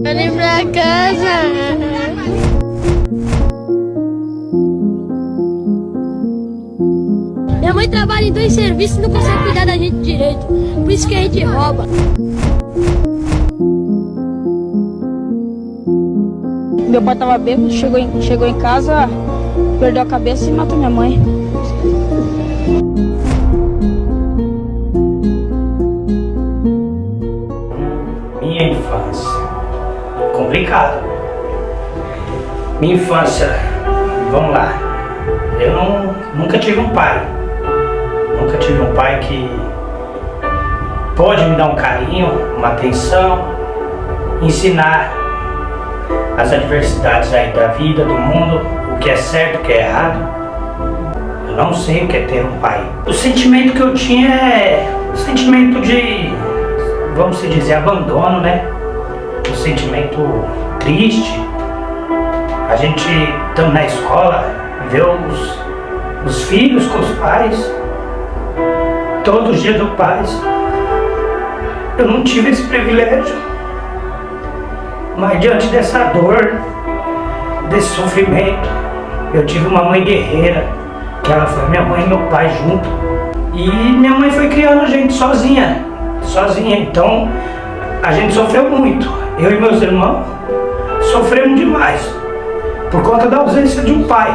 Vem pra casa. Minha mãe trabalha em 2 serviços e não consegue cuidar da gente direito. Por isso que a gente rouba. Meu pai tava bêbado, chegou em casa, perdeu a cabeça e matou minha mãe. Minha infância, complicado. Minha infância, vamos lá. Eu nunca tive um pai. Nunca tive um pai que pode me dar um carinho, uma atenção, ensinar as adversidades aí da vida, do mundo, o que é certo, o que é errado. Eu não sei o que é ter um pai. O sentimento que eu tinha é o sentimento de, vamos se dizer, abandono, né? Um sentimento triste. A gente estando na escola, vê os filhos com os pais, todos os dias do pais. Eu não tive esse privilégio, mas diante dessa dor, desse sofrimento, eu tive uma mãe guerreira, que ela foi minha mãe e meu pai junto. E minha mãe foi criando a gente sozinha, então a gente sofreu muito. Eu e meus irmãos sofremos demais, por conta da ausência de um pai.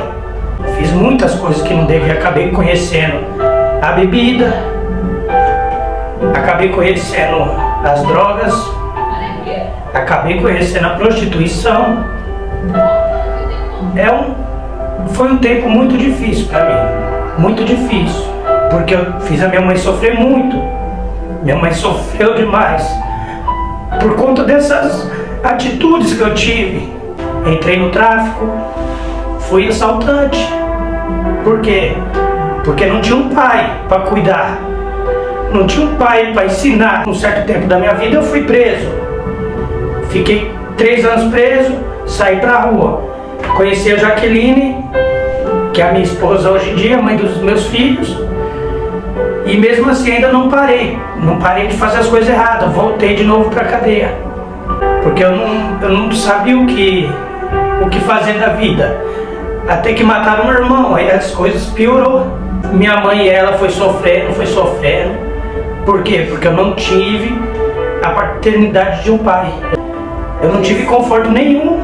Fiz muitas coisas que não devia, acabei conhecendo a bebida, acabei conhecendo as drogas, acabei conhecendo a prostituição. Foi um tempo muito difícil para mim, muito difícil, porque eu fiz a minha mãe sofrer muito. Minha mãe sofreu demais por conta dessas atitudes que eu tive. Entrei no tráfico, fui assaltante. Por quê? Porque não tinha um pai para cuidar, não tinha um pai para ensinar. Um certo tempo da minha vida eu fui preso. Fiquei 3 anos preso, saí pra rua. Conheci a Jaqueline, que é a minha esposa hoje em dia, mãe dos meus filhos. E mesmo assim ainda não parei de fazer as coisas erradas. Voltei de novo pra cadeia, porque eu não sabia o que fazer da vida. Até que mataram meu irmão, aí as coisas piorou. Minha mãe e ela foi sofrendo. Por quê? Porque eu não tive a paternidade de um pai. Eu não tive conforto nenhum.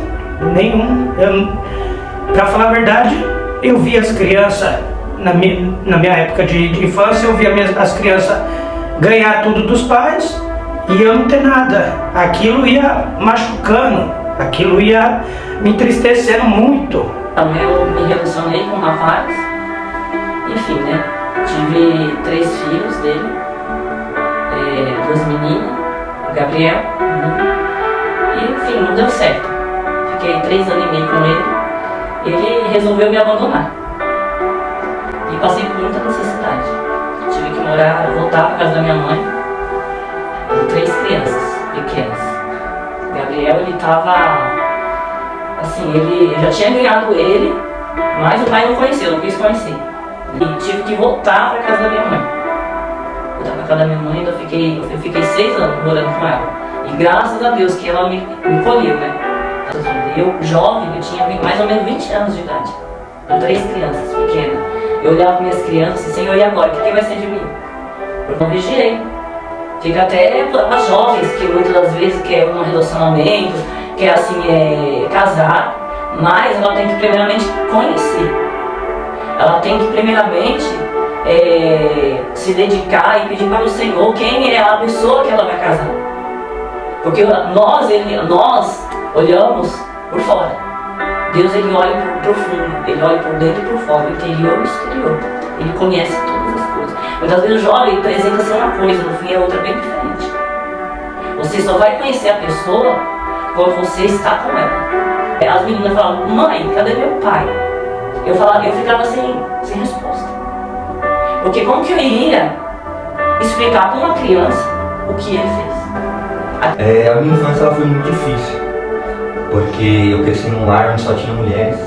Pra falar a verdade, eu vi as crianças, na minha época de infância, eu via as crianças ganhar tudo dos pais e eu não ter nada. Aquilo ia machucando, aquilo ia me entristecendo muito. Eu me relacionei com um rapaz, enfim, né? Tive 3 filhos dele, 2 meninas, o Gabriel, e enfim, não deu certo. Fiquei 3 anos e meio com ele, ele resolveu me abandonar. E passei por muita necessidade. Tive que voltar para casa da minha mãe, com 3 crianças pequenas. O Gabriel, ele estava assim, ele já tinha ganhado ele, mas o pai não conheceu, não quis conhecer. E tive que voltar para casa da minha mãe. Voltar para casa da minha mãe, eu fiquei 6 anos morando com ela. E graças a Deus que ela me colheu, né? Eu, jovem, eu tinha mais ou menos 20 anos de idade, com 3 crianças pequenas. Eu olhava para minhas crianças e, Senhor, e agora? O que vai ser de mim? Eu não vigiei. Fica até para as jovens que muitas das vezes quer um relacionamento, quer assim, casar, mas ela tem que primeiramente conhecer. Ela tem que primeiramente se dedicar e pedir para o Senhor quem é a pessoa que ela vai casar. Porque nós olhamos por fora. Deus, ele olha por profundo, ele olha por dentro e por fora, interior e exterior. Ele conhece todas as coisas. Muitas vezes o jovem apresenta ser uma coisa, no fim é outra bem diferente. Você só vai conhecer a pessoa quando você está com ela. As meninas falavam, mãe, cadê meu pai? Eu ficava sem resposta. Porque como que eu iria explicar para uma criança o que ele fez? A minha infância ela foi muito difícil, porque eu cresci num lar onde só tinha mulheres.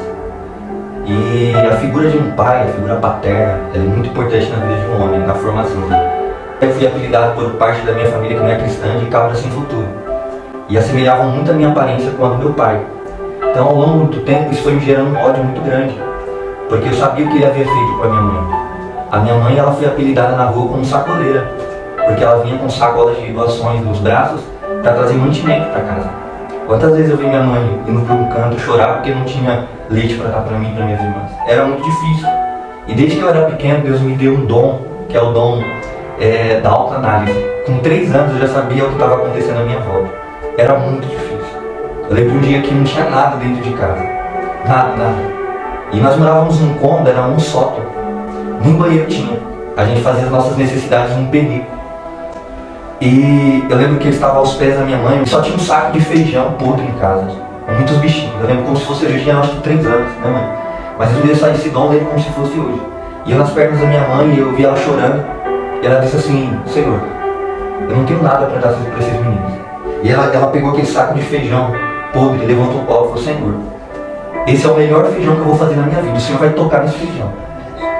E a figura de um pai, a figura paterna, ela é muito importante na vida de um homem, na formação. Eu fui apelidado por parte da minha família que não é cristã de cabra sem futuro. e assemelhavam muito a minha aparência com a do meu pai. Então, ao longo do tempo, isso foi me gerando um ódio muito grande, porque eu sabia o que ele havia feito com a minha mãe. A minha mãe, ela foi apelidada na rua como sacoleira, porque ela vinha com sacolas de doações nos braços para trazer mantimento para casa. Quantas vezes eu vi minha mãe indo para um canto chorar porque não tinha leite para dar para mim e para minhas irmãs? Era muito difícil. E desde que eu era pequeno, Deus me deu um dom, que é o dom da autoanálise. Com 3 anos eu já sabia o que estava acontecendo à minha volta. Era muito difícil. Eu lembro um dia que não tinha nada dentro de casa. Nada. E nós morávamos num cômodo, era um sótão. Nem banheiro tinha. A gente fazia as nossas necessidades num penico. E eu lembro que ele estava aos pés da minha mãe, só tinha um saco de feijão podre em casa, com muitos bichinhos. Eu lembro como se fosse hoje, eu tinha acho que 3 anos, né, mãe? Mas eu dei esse dom, eu lembro como se fosse hoje. E eu nas pernas da minha mãe, e eu vi ela chorando, e ela disse assim: Senhor, eu não tenho nada para dar para esses meninos. E ela pegou aquele saco de feijão podre, levantou o pau e falou: Senhor, esse é o melhor feijão que eu vou fazer na minha vida, o Senhor vai tocar nesse feijão.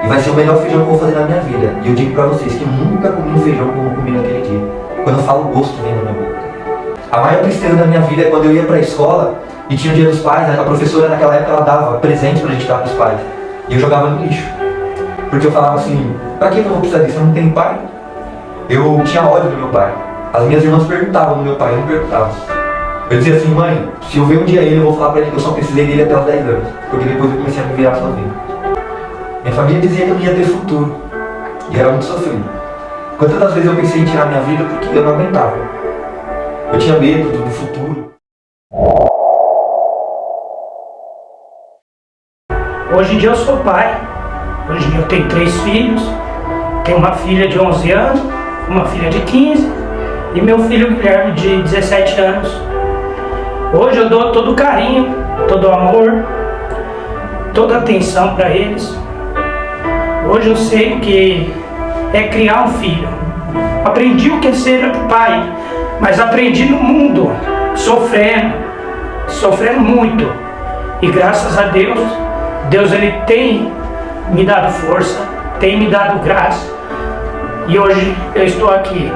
E vai ser o melhor feijão que eu vou fazer na minha vida. E eu digo para vocês que eu nunca comi um feijão como eu comi naquele dia. Quando eu falo, o gosto vem na minha boca. A maior tristeza da minha vida é quando eu ia para a escola e tinha o dia dos pais, a professora naquela época ela dava presente pra gente dar pros pais. E eu jogava no lixo. Porque eu falava assim: pra que eu vou precisar disso? Eu não tenho pai. Eu tinha ódio do meu pai. As minhas irmãs perguntavam do meu pai, eu não perguntava. Eu dizia assim: mãe, se eu ver um dia ele, eu vou falar pra ele que eu só precisei dele até os 10 anos. Porque depois eu comecei a me virar sozinho. Minha família dizia que eu não ia ter futuro. E era muito sofrido. Quantas das vezes eu pensei em tirar minha vida porque eu não aguentava. Eu tinha medo do futuro. Hoje em dia eu sou pai. Hoje em dia eu tenho 3 filhos. Tenho uma filha de 11 anos, uma filha de 15 e meu filho Guilherme de 17 anos. Hoje eu dou todo o carinho, todo o amor, toda a atenção para eles. Hoje eu sei o que é criar um filho. Aprendi o que é ser pai, mas aprendi no mundo, sofrendo muito. E graças a Deus, Deus ele tem me dado força, tem me dado graça. E hoje eu estou aqui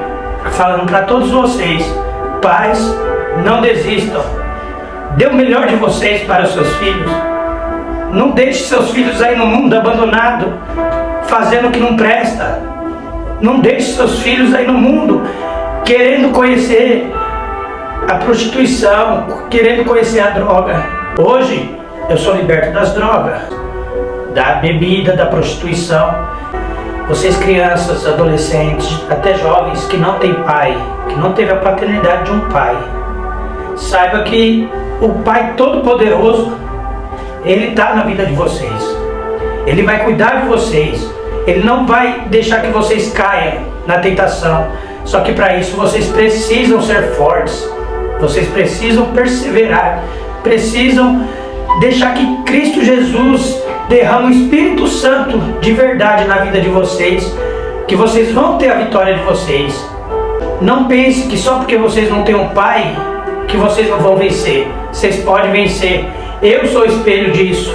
falando para todos vocês: pais, não desistam. Dê o melhor de vocês para os seus filhos. Não deixe seus filhos aí no mundo abandonado, fazendo o que não presta. Não deixe seus filhos aí no mundo querendo conhecer a prostituição, querendo conhecer a droga. Hoje eu sou liberto das drogas, da bebida, da prostituição. Vocês crianças, adolescentes, até jovens que não têm pai, que não teve a paternidade de um pai, saiba que o Pai Todo-Poderoso, Ele está na vida de vocês. Ele vai cuidar de vocês. Ele não vai deixar que vocês caiam na tentação. Só que para isso vocês precisam ser fortes. Vocês precisam perseverar. Precisam deixar que Cristo Jesus derrame o Espírito Santo de verdade na vida de vocês. Que vocês vão ter a vitória de vocês. Não pense que só porque vocês não têm um pai, que vocês não vão vencer. Vocês podem vencer. Eu sou espelho disso.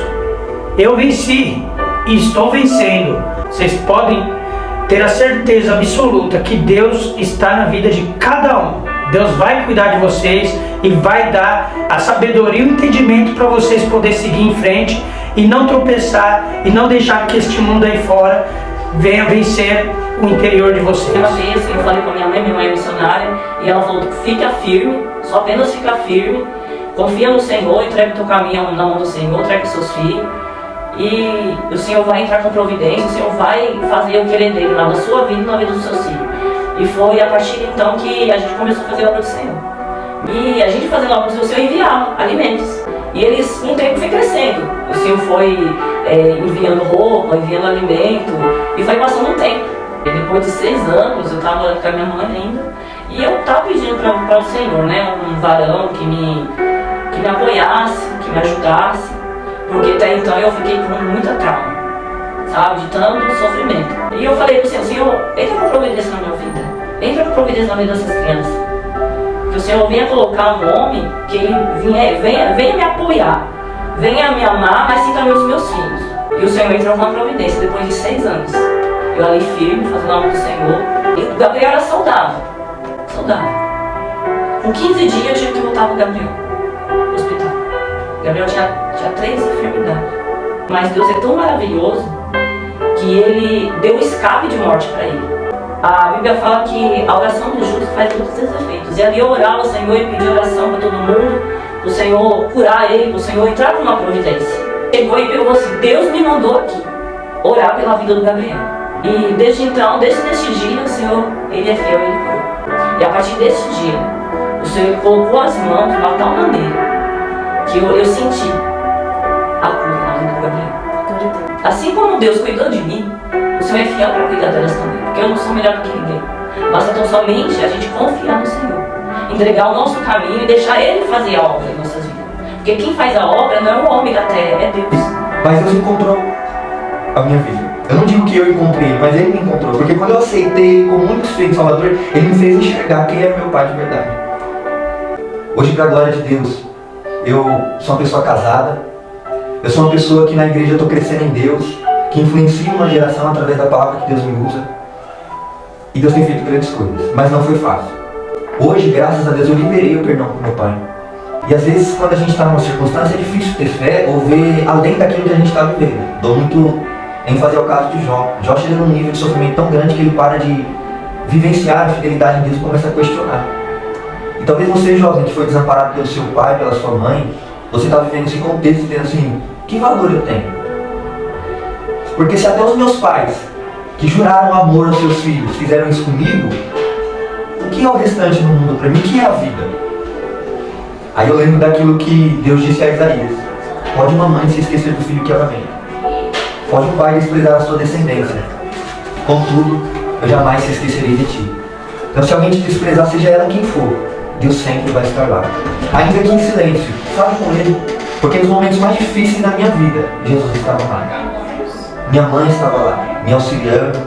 Eu venci e estou vencendo. Vocês podem ter a certeza absoluta que Deus está na vida de cada um. Deus vai cuidar de vocês e vai dar a sabedoria e o entendimento para vocês poderem seguir em frente e não tropeçar e não deixar que este mundo aí fora venha vencer o interior de vocês. Uma vez eu falei com a minha mãe é missionária, e ela falou: fica firme, só apenas fica firme, confia no Senhor, entrega o teu caminho na mão do Senhor, entrega os seus filhos, e o Senhor vai entrar com providência, o Senhor vai fazer o querer dele lá na sua vida e na vida dos seus filhos. E foi a partir de então que a gente começou a fazer a obra do Senhor. E a gente fazendo a obra do Senhor enviava alimentos. E eles, com o tempo, foi crescendo. O Senhor foi enviando roupa, enviando alimento, e foi passando um tempo. E depois de 6 anos, eu estava com a minha mãe ainda, e eu estava pedindo para o Senhor, né, um varão que me apoiasse, que me ajudasse, porque até então eu fiquei com muita trauma, sabe, de tanto sofrimento. E eu falei para o Senhor: Senhor, entra com providência na minha vida, entra com providência na vida dessas crianças. Que o Senhor venha colocar um homem que ele venha me apoiar, venha me amar, mas sim também os meus filhos. E o Senhor entrou com uma providência depois de 6 anos. Eu ali firme, fazendo a obra do Senhor. E o Gabriel era saudável. Com 15 dias eu tive que voltar pro Gabriel, no hospital. Gabriel tinha 3 enfermidades. Mas Deus é tão maravilhoso que Ele deu escape de morte para ele. A Bíblia fala que a oração do justo faz muitos efeitos. E ali eu orava ao Senhor e pedi oração para todo mundo, para o Senhor curar ele, para o Senhor entrar numa providência. Chegou e pegou assim, Deus me mandou aqui orar pela vida do Gabriel. E desde então, desde esse dia, o Senhor, Ele é fiel e Ele curou. E a partir desse dia, o Senhor colocou as mãos de uma tal maneira que eu senti a cura na vida do Gabriel. Assim como Deus cuidou de mim, o Senhor é fiel para cuidar delas também. Porque eu não sou melhor do que ninguém. Basta tão somente a gente confiar no Senhor. Entregar o nosso caminho e deixar Ele fazer a obra em nossas vidas. Porque quem faz a obra não é o homem da terra, é Deus. Mas Deus encontrou a minha vida. Eu não digo que eu encontrei, mas Ele me encontrou. Porque quando eu aceitei como único Filho de Salvador, Ele me fez enxergar quem é meu Pai de verdade. Hoje, para a glória de Deus, eu sou uma pessoa casada. Eu sou uma pessoa que na igreja estou crescendo em Deus, que influencia uma geração através da palavra que Deus me usa. E Deus tem feito grandes coisas, mas não foi fácil. Hoje, graças a Deus, eu liberei o perdão com meu pai. E às vezes, quando a gente está numa circunstância, é difícil ter fé ou ver além daquilo que a gente está vivendo. Dou muito ênfase ao caso de Jó. Jó chega num nível de sofrimento tão grande que ele para de vivenciar a fidelidade em Deus e começa a questionar. E talvez você, jovem, que foi desamparado pelo seu pai, pela sua mãe, você está vivendo esse contexto e dizendo assim, que valor eu tenho? Porque se até os meus pais, que juraram amor aos seus filhos, fizeram isso comigo, o que é o restante no mundo para mim? O que é a vida? Aí eu lembro daquilo que Deus disse a Isaías. Pode uma mãe se esquecer do filho que ela vem. Pode um pai desprezar a sua descendência. Contudo, eu jamais se esquecerei de ti. Então se alguém te desprezar, seja ela quem for, Deus sempre vai estar lá. Ainda que em silêncio, fale com Ele. Porque nos momentos mais difíceis da minha vida, Jesus estava lá. Minha mãe estava lá, me auxiliando,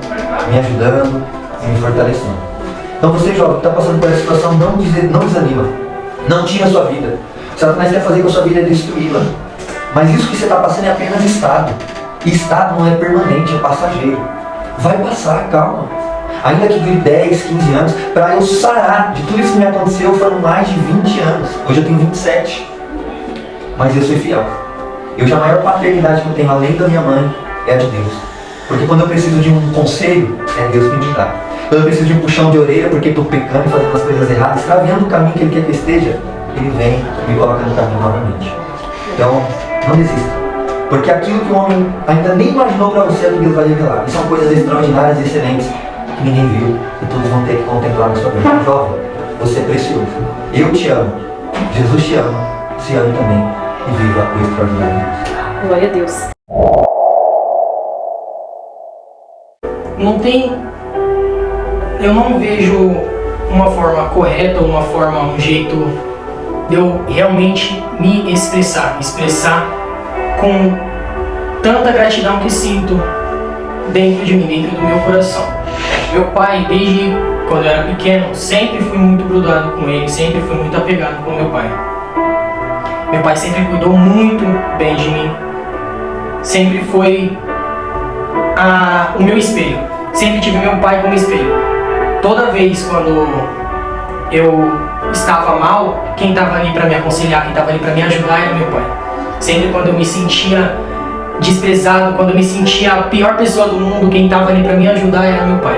me ajudando e me fortalecendo. Então você, jovem, que está passando por essa situação, não desanima. Não tira a sua vida. Satanás quer fazer com a sua vida é destruí-la. Mas isso que você está passando é apenas estado. E estado não é permanente, é passageiro. Vai passar, calma. Ainda que dure 10, 15 anos, para eu sarar de tudo isso que me aconteceu, foram mais de 20 anos. Hoje eu tenho 27. Mas eu sou fiel. A maior paternidade que eu tenho, além da minha mãe, é a de Deus. Porque quando eu preciso de um conselho, é Deus que me dá. Quando eu preciso de um puxão de orelha, porque estou pecando e fazendo as coisas erradas, extraviando o caminho que Ele quer que eu esteja, Ele vem e me coloca no caminho novamente. Então, não desista. Porque aquilo que o homem ainda nem imaginou para você é que Deus vai revelar. E são coisas extraordinárias e excelentes que ninguém viu e todos vão ter que contemplar na sua vida. Jovem, você é precioso. Eu te amo. Jesus te ama. Se ame também. E viva o extraordinário. Glória a Deus. Eu não vejo uma forma correta, um jeito de eu realmente me expressar com tanta gratidão que sinto dentro de mim, dentro do meu coração. Meu pai, desde quando eu era pequeno, sempre fui muito grudado com ele, sempre fui muito apegado com meu pai. Meu pai sempre cuidou muito bem de mim, sempre foi o meu espelho, sempre tive meu pai como espelho. Toda vez quando eu estava mal, quem estava ali para me aconselhar, quem estava ali para me ajudar era meu pai. Sempre quando eu me sentia desprezado, quando eu me sentia a pior pessoa do mundo, quem estava ali para me ajudar era meu pai.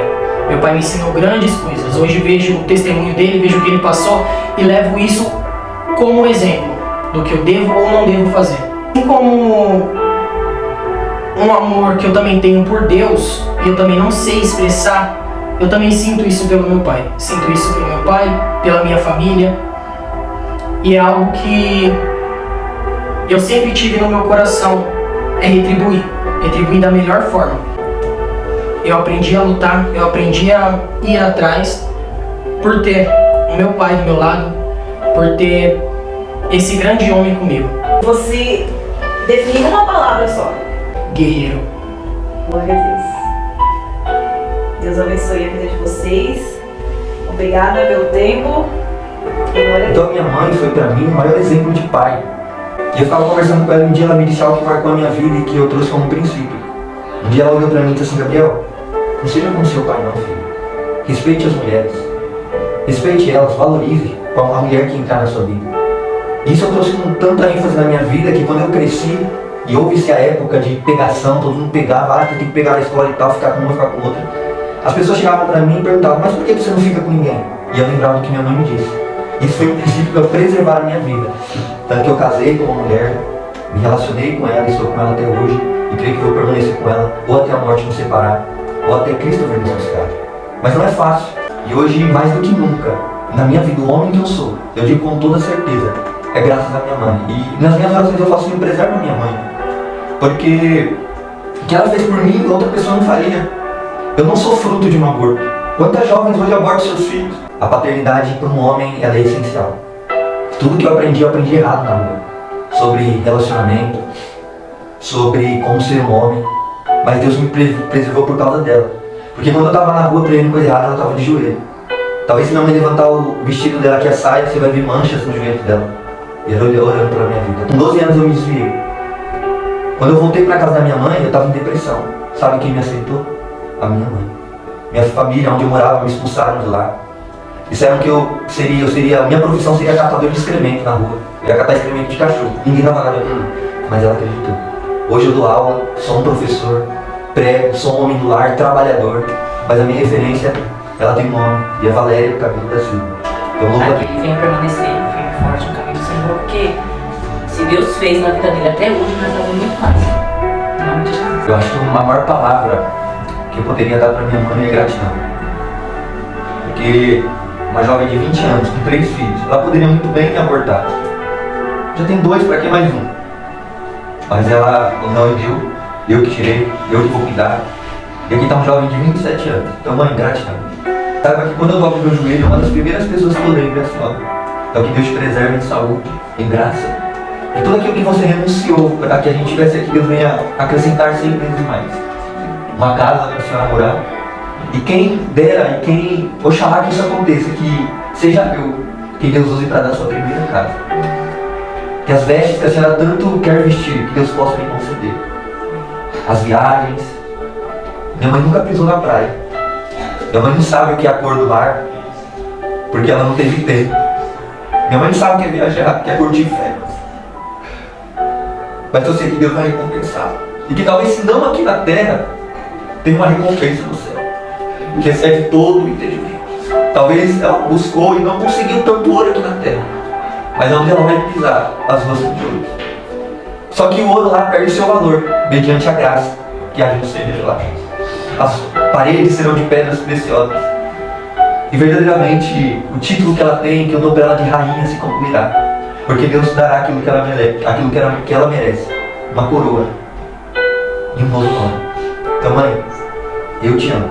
Meu pai me ensinou grandes coisas. Hoje vejo o testemunho dele, vejo o que ele passou e levo isso como exemplo do que eu devo ou não devo fazer. Assim como um amor que eu também tenho por Deus e eu também não sei expressar, eu também sinto isso pelo meu pai. Sinto isso pelo meu pai, pela minha família. E é algo que eu sempre tive no meu coração, é retribuir da melhor forma. Eu aprendi a lutar, eu aprendi a ir atrás por ter o meu pai do meu lado, por ter esse grande homem comigo. Você definiu uma palavra só. Guerreiro. Glória a Deus. Deus abençoe a vida de vocês. Obrigada pelo tempo. Então minha mãe foi para mim o maior exemplo de pai. E eu estava conversando com ela um dia, ela me disse algo que marcou a minha vida e que eu trouxe como princípio. Um dia ela olhou para mim e disse assim: Gabriel, não seja como seu pai não, filho. Respeite as mulheres. Respeite elas, valorize. com a mulher que entrar na sua vida. Isso eu trouxe com tanta ênfase na minha vida que quando eu cresci e houve-se a época de pegação, todo mundo pegava, tem que pegar na escola e tal, ficar com uma, ficar com outra. As pessoas chegavam pra mim e perguntavam, mas por que você não fica com ninguém? E eu lembrava do que minha mãe me disse. Isso foi um princípio para preservar a minha vida. Tanto que eu casei com uma mulher, me relacionei com ela, estou com ela até hoje, e creio que vou permanecer com ela, ou até a morte nos separar, ou até Cristo vir nos buscar. Mas não é fácil. E hoje, mais do que nunca, na minha vida, o homem que eu sou, eu digo com toda certeza, é graças à minha mãe. E nas minhas orações eu faço me preservar a minha mãe. Porque o que ela fez por mim, outra pessoa não faria. Eu não sou fruto de um aborto. Quantas jovens hoje abortam seus filhos? A paternidade para um homem ela é essencial. Tudo que eu aprendi errado na rua. Sobre relacionamento, sobre como ser um homem. Mas Deus me preservou por causa dela. Porque quando eu estava na rua aprendendo coisa errada, ela estava de joelho. Talvez se minha mãe levantar o vestido dela, que é a saia, você vai ver manchas no joelho dela. E ela orando pela minha vida. Com 12 anos eu me desviei. Quando eu voltei para casa da minha mãe, eu estava em depressão. Sabe quem me aceitou? A minha mãe. Minha família, onde eu morava, me expulsaram de lá. Disseram que a minha profissão seria catador de excremento na rua. Eu ia catar excremento de cachorro. Ninguém dava nada pra mim. Mas ela acreditou. Hoje eu dou aula, sou um professor, prego, sou um homem do lar, trabalhador. Mas a minha referência, ela tem nome. E é Valéria Cabelo da Silva. Eu louvo a Deus. Ele venha permanecer firme e forte no caminho do Senhor, porque se Deus fez na vida dele até hoje, nós fazemos muito mais. Em nome de Jesus. Eu acho que a maior palavra que eu poderia dar para minha mãe é gratidão. Porque uma jovem de 20 anos, com 3 filhos, ela poderia muito bem me abortar. Já tem 2, para que mais um? Mas ela não me deu, eu que tirei, eu que vou cuidar. E aqui está um jovem de 27 anos. Então, mãe, gratidão. Saiba que quando eu dobro meu joelho, uma das primeiras pessoas que eu lembro é a senhora. Então que Deus te preserve em saúde, em graça. E tudo aquilo que você renunciou para que a gente tivesse aqui, Deus venha acrescentar 100 vezes mais. Uma casa para a senhora morar. E quem dera, e quem oxalá que isso aconteça, que seja eu que Deus use para dar a sua primeira casa. Que as vestes que a senhora tanto quer vestir, que Deus possa me conceder. As viagens. Minha mãe nunca pisou na praia. Minha mãe não sabe o que é a cor do mar, porque ela não teve tempo. Minha mãe não sabe o que é viajar, que é curtir férias. Mas eu sei que Deus vai recompensar. E que talvez, se não aqui na terra, tem uma recompensa no céu, que excede todo o entendimento. Talvez ela buscou e não conseguiu tanto ouro aqui na terra, mas é onde ela vai pisar as ruas de ouro. Só que o ouro lá perde seu valor, mediante a graça que há no ser dele lá. As paredes serão de pedras preciosas. E verdadeiramente o título que ela tem, que eu dou para ela de rainha, se concluirá. Porque Deus dará aquilo que ela merece, aquilo que ela merece. Uma coroa e um novo nome. Então, mãe, eu te amo.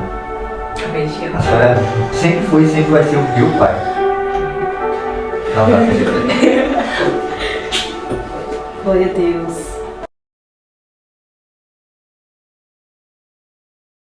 A senhora sempre foi e sempre vai ser o meu pai. Não dá pra dizer. Glória a Deus.